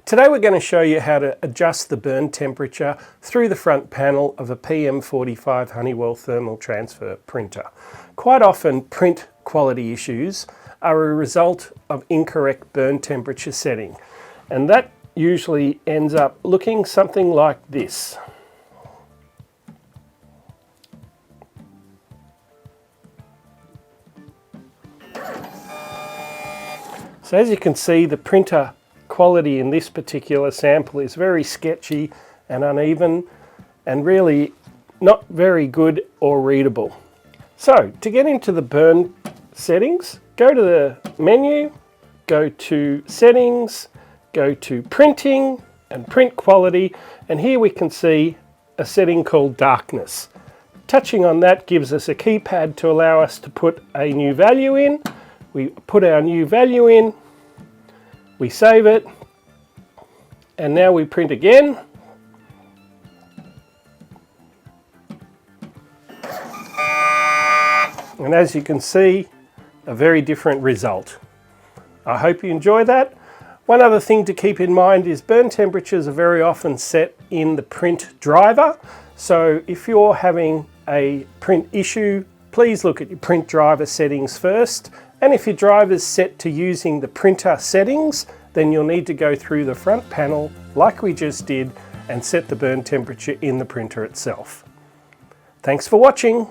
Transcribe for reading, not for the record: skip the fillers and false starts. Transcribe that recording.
Today we're going to show you how to adjust the burn temperature through the front panel of a PM45 Honeywell thermal transfer printer. Quite often print quality issues are a result of incorrect burn temperature setting, and that usually ends up looking something like this. So as you can see, the printer quality in this particular sample is very sketchy and uneven and really not very good or readable. So to get into the burn settings, go to the menu, go to settings, go to printing and print quality, and here we can see a setting called darkness. Touching on that gives us a keypad to allow us to put a new value in. We put our new value in, we save it, and now we print again. And as you can see, a very different result. I hope you enjoy that. One other thing to keep in mind is burn temperatures are very often set in the print driver. So if you're having a print issue, please look at your print driver settings first. And if your driver is set to using the printer settings, then you'll need to go through the front panel like we just did and set the burn temperature in the printer itself. Thanks for watching.